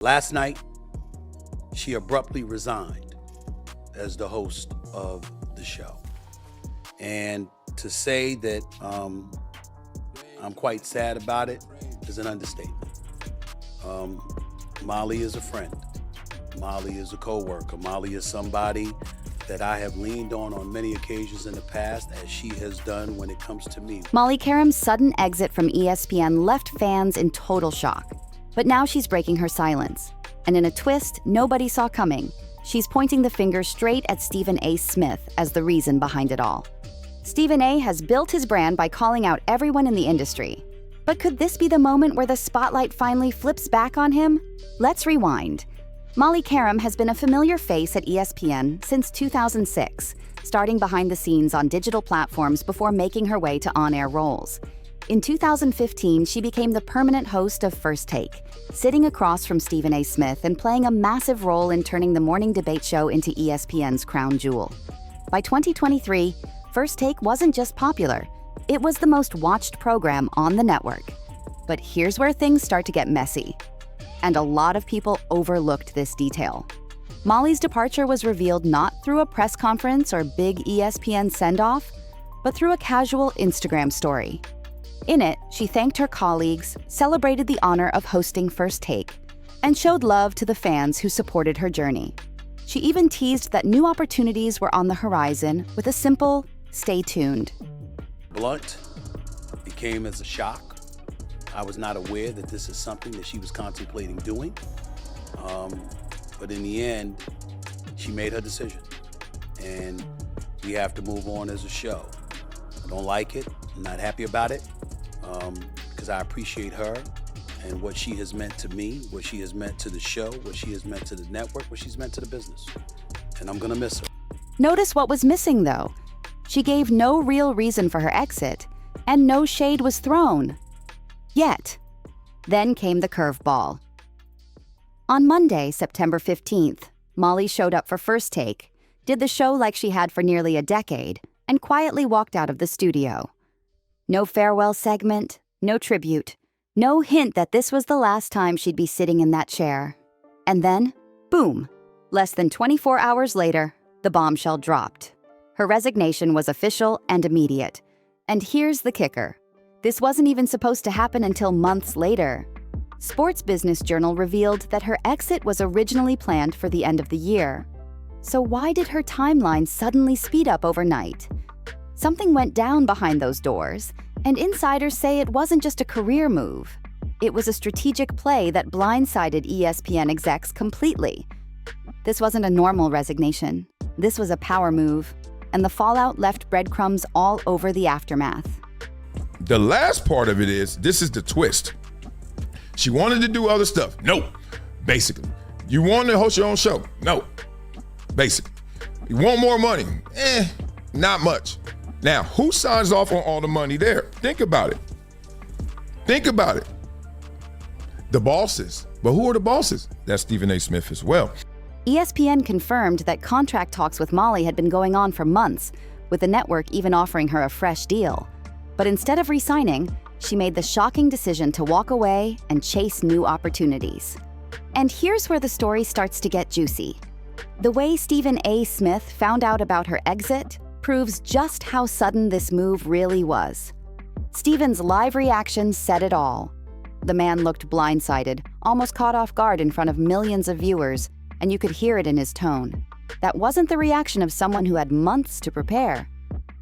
Last night, she abruptly resigned as the host of the show. And to say that I'm quite sad about it is an understatement. Molly is a friend. Molly is a co-worker. Molly is somebody that I have leaned on many occasions in the past, as she has done when it comes to me. Molly Qerim's sudden exit from ESPN left fans in total shock. But now she's breaking her silence. And in a twist nobody saw coming, she's pointing the finger straight at Stephen A. Smith as the reason behind it all. Stephen A. has built his brand by calling out everyone in the industry. But could this be the moment where the spotlight finally flips back on him? Let's rewind. Molly Qerim has been a familiar face at ESPN since 2006, starting behind the scenes on digital platforms before making her way to on-air roles. In 2015, she became the permanent host of First Take, sitting across from Stephen A. Smith and playing a massive role in turning the morning debate show into ESPN's crown jewel. By 2023, First Take wasn't just popular, it was the most watched program on the network. But here's where things start to get messy. And a lot of people overlooked this detail. Molly's departure was revealed not through a press conference or big ESPN send-off, but through a casual Instagram story. In it, she thanked her colleagues, celebrated the honor of hosting First Take, and showed love to the fans who supported her journey. She even teased that new opportunities were on the horizon with a simple, "Stay tuned." Blunt, it came as a shock. I was not aware that this is something that she was contemplating doing. But in the end, she made her decision. And we have to move on as a show. I don't like it. I'm not happy about it. Because I appreciate her and what she has meant to me, what she has meant to the show, what she has meant to the network, what she's meant to the business. And I'm gonna miss her. Notice what was missing, though. She gave no real reason for her exit, and no shade was thrown. Yet. Then came the curveball. On Monday, September 15th, Molly showed up for First Take, did the show like she had for nearly a decade, and quietly walked out of the studio. No farewell segment, no tribute, no hint that this was the last time she'd be sitting in that chair. And then, boom, less than 24 hours later, the bombshell dropped. Her resignation was official and immediate. And here's the kicker. This wasn't even supposed to happen until months later. Sports Business Journal revealed that her exit was originally planned for the end of the year. So why did her timeline suddenly speed up overnight? Something went down behind those doors, and insiders say it wasn't just a career move. It was a strategic play that blindsided ESPN execs completely. This wasn't a normal resignation. This was a power move, and the fallout left breadcrumbs all over the aftermath. The last part of it is, this is the twist. She wanted to do other stuff. No, basically. You wanted to host your own show? No, basically. You want more money? Not much. Now, who signs off on all the money there? Think about it. Think about it. The bosses. But who are the bosses? That's Stephen A. Smith as well. ESPN confirmed that contract talks with Molly had been going on for months, with the network even offering her a fresh deal. But instead of re-signing, she made the shocking decision to walk away and chase new opportunities. And here's where the story starts to get juicy. The way Stephen A. Smith found out about her exit proves just how sudden this move really was. Stephen's live reaction said it all. The man looked blindsided, almost caught off guard in front of millions of viewers, and you could hear it in his tone. That wasn't the reaction of someone who had months to prepare.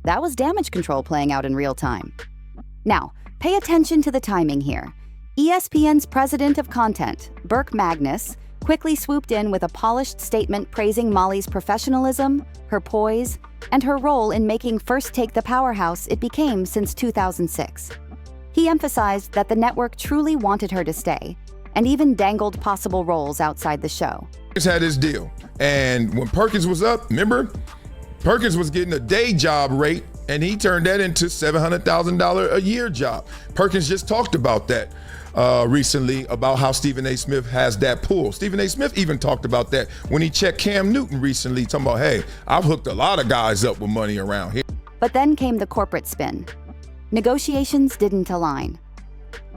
That was damage control playing out in real time. Now, pay attention to the timing here. ESPN's president of content, Burke Magnus, quickly swooped in with a polished statement praising Molly's professionalism, her poise, and her role in making First Take the powerhouse it became since 2006. He emphasized that the network truly wanted her to stay, and even dangled possible roles outside the show. Perkins had his deal, and when Perkins was up, remember? Perkins was getting a day job rate, and he turned that into $700,000 a year job. Perkins just talked about that recently, about how Stephen A. Smith has that pull. Stephen A. Smith even talked about that when he checked Cam Newton recently, talking about, hey, I've hooked a lot of guys up with money around here. But then came the corporate spin. Negotiations didn't align.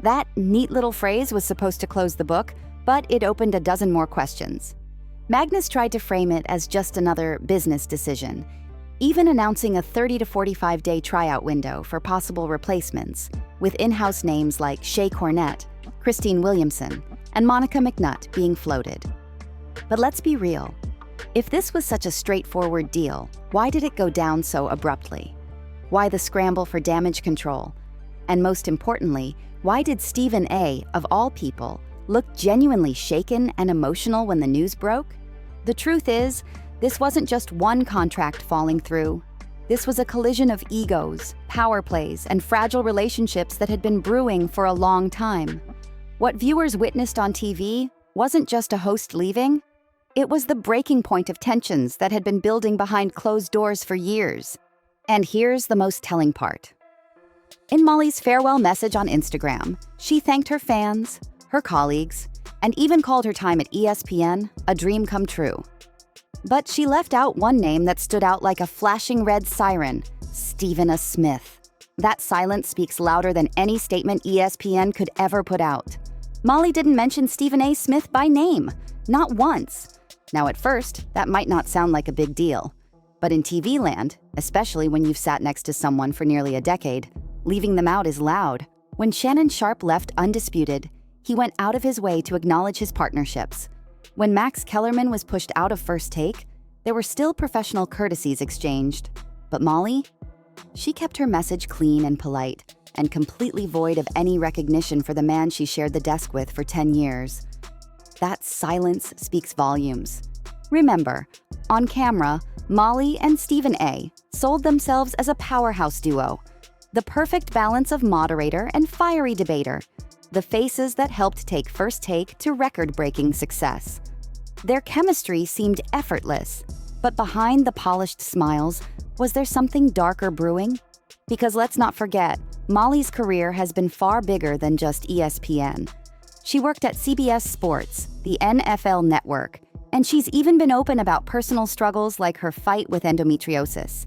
That neat little phrase was supposed to close the book, but it opened a dozen more questions. Magnus tried to frame it as just another business decision, even announcing a 30 to 45-day tryout window for possible replacements, with in-house names like Shea Cornett, Christine Williamson, and Monica McNutt being floated. But let's be real. If this was such a straightforward deal, why did it go down so abruptly? Why the scramble for damage control? And most importantly, why did Stephen A., of all people, look genuinely shaken and emotional when the news broke? The truth is, this wasn't just one contract falling through. This was a collision of egos, power plays, and fragile relationships that had been brewing for a long time. What viewers witnessed on TV wasn't just a host leaving. It was the breaking point of tensions that had been building behind closed doors for years. And here's the most telling part. In Molly's farewell message on Instagram, she thanked her fans, her colleagues, and even called her time at ESPN a dream come true. But she left out one name that stood out like a flashing red siren: Stephen A. Smith. That silence speaks louder than any statement ESPN could ever put out. Molly didn't mention Stephen A. Smith by name, not once. Now at first, that might not sound like a big deal. But in TV land, especially when you've sat next to someone for nearly a decade, leaving them out is loud. When Shannon Sharpe left undisputed, he went out of his way to acknowledge his partnerships. When Max Kellerman was pushed out of First Take, there were still professional courtesies exchanged. But Molly? She kept her message clean and polite, and completely void of any recognition for the man she shared the desk with for 10 years. That silence speaks volumes. Remember, on camera, Molly and Stephen A. sold themselves as a powerhouse duo, the perfect balance of moderator and fiery debater, the faces that helped take First Take to record-breaking success. Their chemistry seemed effortless, but behind the polished smiles, was there something darker brewing? Because let's not forget, Molly's career has been far bigger than just ESPN. She worked at CBS Sports, the NFL network, and she's even been open about personal struggles like her fight with endometriosis.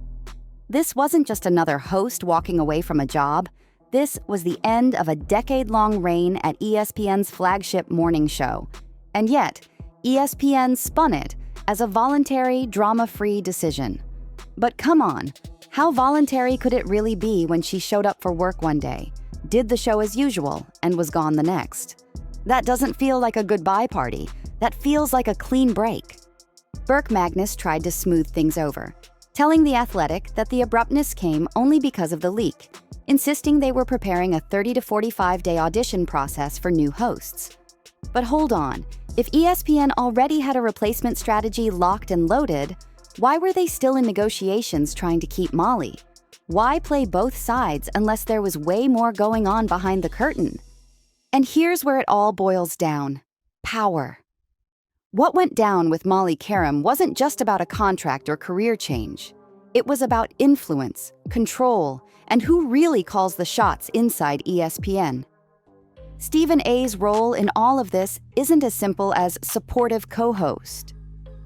This wasn't just another host walking away from a job. This was the end of a decade-long reign at ESPN's flagship morning show. And yet, ESPN spun it as a voluntary, drama-free decision. But come on, how voluntary could it really be when she showed up for work one day, did the show as usual, and was gone the next? That doesn't feel like a goodbye party. That feels like a clean break. Burke Magnus tried to smooth things over, telling The Athletic that the abruptness came only because of the leak, insisting they were preparing a 30 to 45-day audition process for new hosts. But hold on, if ESPN already had a replacement strategy locked and loaded, why were they still in negotiations trying to keep Molly? Why play both sides unless there was way more going on behind the curtain? And here's where it all boils down: power. What went down with Molly Qerim wasn't just about a contract or career change. It was about influence, control, and who really calls the shots inside ESPN. Stephen A.'s role in all of this isn't as simple as supportive co-host.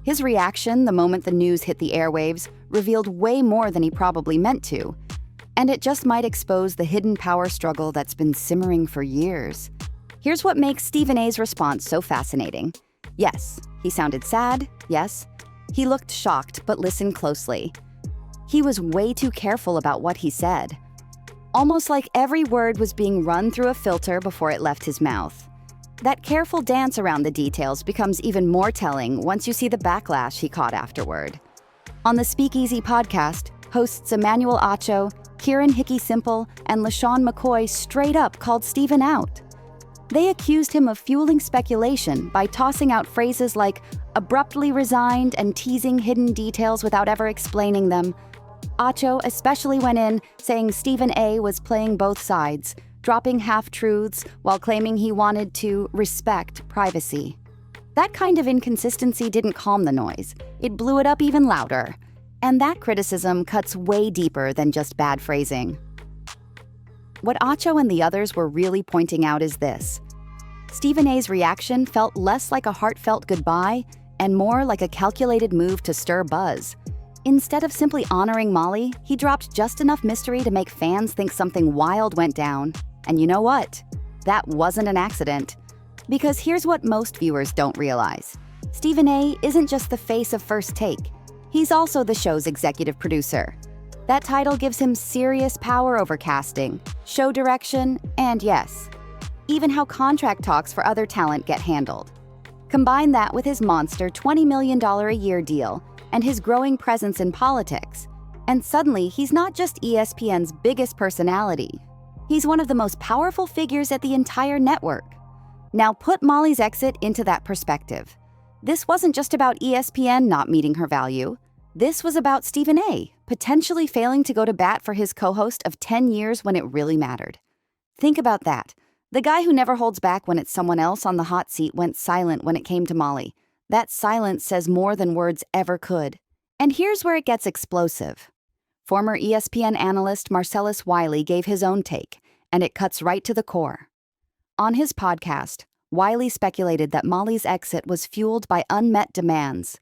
His reaction the moment the news hit the airwaves revealed way more than he probably meant to, and it just might expose the hidden power struggle that's been simmering for years. Here's what makes Stephen A.'s response so fascinating. Yes, he sounded sad, yes. He looked shocked, but listen closely. He was way too careful about what he said. Almost like every word was being run through a filter before it left his mouth. That careful dance around the details becomes even more telling once you see the backlash he caught afterward. On the Speakeasy podcast, hosts Emmanuel Acho, Kieran Hickey-Simple, and LaShawn McCoy straight up called Stephen out. They accused him of fueling speculation by tossing out phrases like abruptly resigned and teasing hidden details without ever explaining them. Acho especially went in saying Stephen A. was playing both sides, dropping half-truths while claiming he wanted to respect privacy. That kind of inconsistency didn't calm the noise. It blew it up even louder. And that criticism cuts way deeper than just bad phrasing. What Acho and the others were really pointing out is this. Stephen A.'s reaction felt less like a heartfelt goodbye and more like a calculated move to stir buzz. Instead of simply honoring Molly, he dropped just enough mystery to make fans think something wild went down. And you know what? That wasn't an accident. Because here's what most viewers don't realize. Stephen A. isn't just the face of First Take. He's also the show's executive producer. That title gives him serious power over casting, show direction, and yes, even how contract talks for other talent get handled. Combine that with his monster $20 million a year deal and his growing presence in politics, and suddenly he's not just ESPN's biggest personality. He's one of the most powerful figures at the entire network. Now put Molly's exit into that perspective. This wasn't just about ESPN not meeting her value. This was about Stephen A. potentially failing to go to bat for his co-host of 10 years when it really mattered. Think about that. The guy who never holds back when it's someone else on the hot seat went silent when it came to Molly. That silence says more than words ever could. And here's where it gets explosive. Former ESPN analyst Marcellus Wiley gave his own take, and it cuts right to the core. On his podcast, Wiley speculated that Molly's exit was fueled by unmet demands.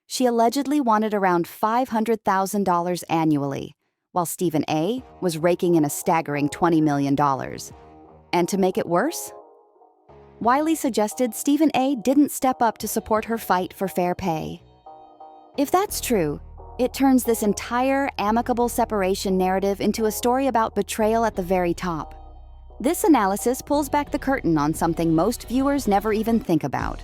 She allegedly wanted around $500,000 annually, while Stephen A. was raking in a staggering $20 million. And to make it worse, Wiley suggested Stephen A. didn't step up to support her fight for fair pay. If that's true, it turns this entire amicable separation narrative into a story about betrayal at the very top. This analysis pulls back the curtain on something most viewers never even think about: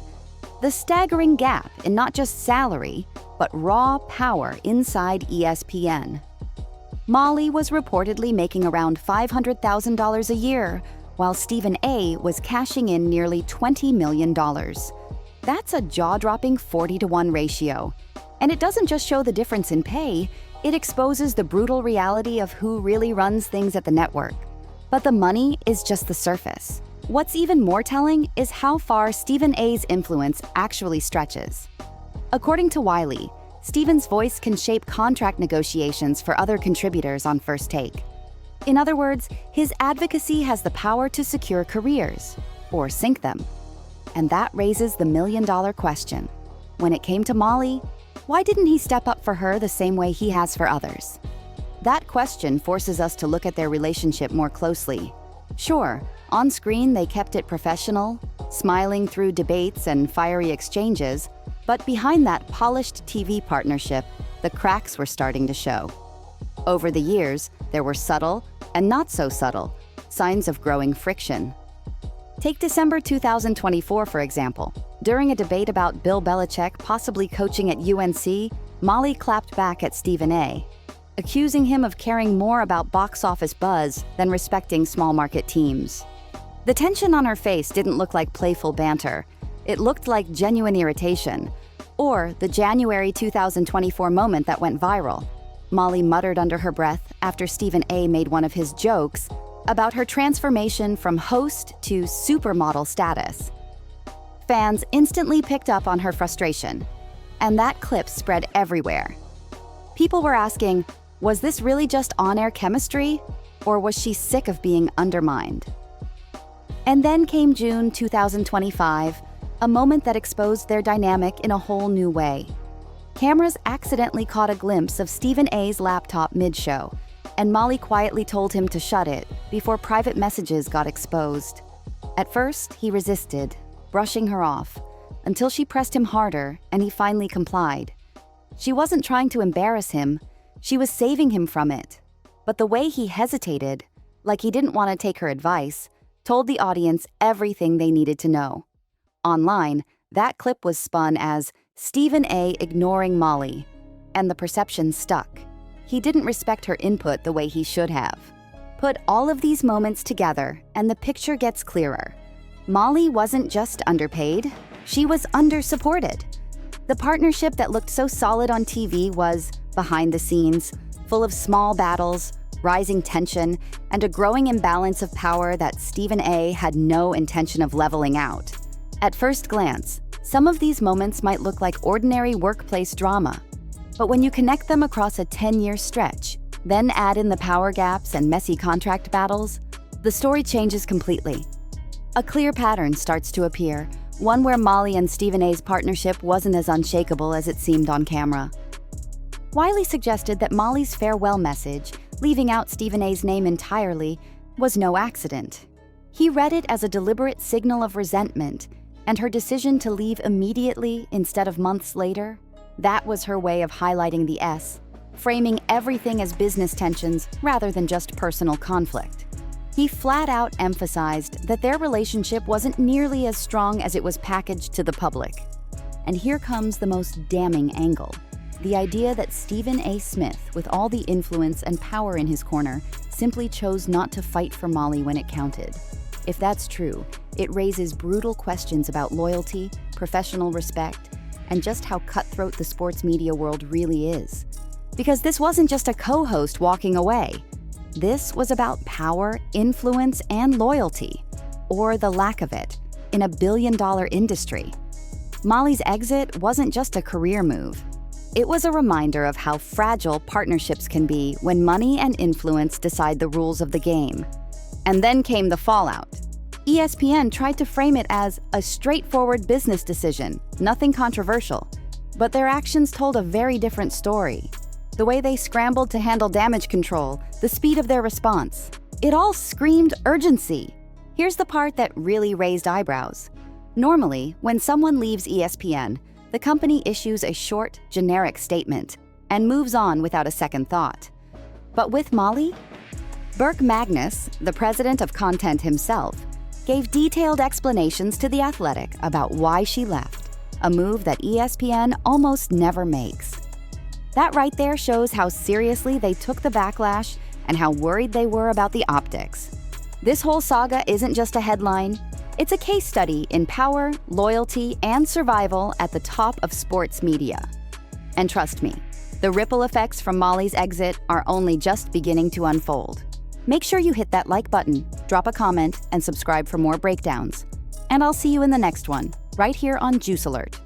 the staggering gap in not just salary, but raw power inside ESPN. Molly was reportedly making around $500,000 a year, while Stephen A. was cashing in nearly $20 million. That's a jaw-dropping 40-to-1 ratio. And it doesn't just show the difference in pay, it exposes the brutal reality of who really runs things at the network. But the money is just the surface. What's even more telling is how far Stephen A.'s influence actually stretches. According to Wiley, Stephen's voice can shape contract negotiations for other contributors on First Take. In other words, his advocacy has the power to secure careers, or sink them. And that raises the million-dollar question. When it came to Molly, why didn't he step up for her the same way he has for others? That question forces us to look at their relationship more closely. Sure, on screen they kept it professional, smiling through debates and fiery exchanges, but behind that polished TV partnership, the cracks were starting to show. Over the years, there were subtle, and not so subtle, signs of growing friction. Take December 2024, for example. During a debate about Bill Belichick possibly coaching at UNC, Molly clapped back at Stephen A., accusing him of caring more about box office buzz than respecting small market teams. The tension on her face didn't look like playful banter. It looked like genuine irritation. Or the January 2024 moment that went viral. Molly muttered under her breath after Stephen A. made one of his jokes about her transformation from host to supermodel status. Fans instantly picked up on her frustration, and that clip spread everywhere. People were asking, was this really just on-air chemistry, or was she sick of being undermined? And then came June 2025, a moment that exposed their dynamic in a whole new way. Cameras accidentally caught a glimpse of Stephen A.'s laptop mid-show, and Molly quietly told him to shut it before private messages got exposed. At first, he resisted, brushing her off, until she pressed him harder and he finally complied. She wasn't trying to embarrass him, she was saving him from it. But the way he hesitated, like he didn't want to take her advice, told the audience everything they needed to know. Online, that clip was spun as Stephen A. ignoring Molly, and the perception stuck. He didn't respect her input the way he should have. Put all of these moments together, and the picture gets clearer. Molly wasn't just underpaid, she was under-supported. The partnership that looked so solid on TV was, behind the scenes, full of small battles, rising tension, and a growing imbalance of power that Stephen A. had no intention of leveling out. At first glance, some of these moments might look like ordinary workplace drama, but when you connect them across a 10-year stretch, then add in the power gaps and messy contract battles, the story changes completely. A clear pattern starts to appear, one where Molly and Stephen A.'s partnership wasn't as unshakable as it seemed on camera. Wiley suggested that Molly's farewell message, leaving out Stephen A.'s name entirely, was no accident. He read it as a deliberate signal of resentment, and her decision to leave immediately instead of months later, that was her way of highlighting the S, framing everything as business tensions rather than just personal conflict. He flat out emphasized that their relationship wasn't nearly as strong as it was packaged to the public. And here comes the most damning angle: the idea that Stephen A. Smith, with all the influence and power in his corner, simply chose not to fight for Molly when it counted. If that's true, it raises brutal questions about loyalty, professional respect, and just how cutthroat the sports media world really is. Because this wasn't just a co-host walking away. This was about power, influence, and loyalty, or the lack of it, in a billion-dollar industry. Molly's exit wasn't just a career move. It was a reminder of how fragile partnerships can be when money and influence decide the rules of the game. And then came the fallout. ESPN tried to frame it as a straightforward business decision, nothing controversial. But their actions told a very different story. The way they scrambled to handle damage control, the speed of their response. It all screamed urgency. Here's the part that really raised eyebrows. Normally, when someone leaves ESPN, the company issues a short, generic statement and moves on without a second thought. But with Molly, Burke Magnus, the president of content himself, gave detailed explanations to The Athletic about why she left, a move that ESPN almost never makes. That right there shows how seriously they took the backlash and how worried they were about the optics. This whole saga isn't just a headline, it's a case study in power, loyalty, and survival at the top of sports media. And trust me, the ripple effects from Molly's exit are only just beginning to unfold. Make sure you hit that like button, drop a comment, and subscribe for more breakdowns. And I'll see you in the next one, right here on Juice Alert.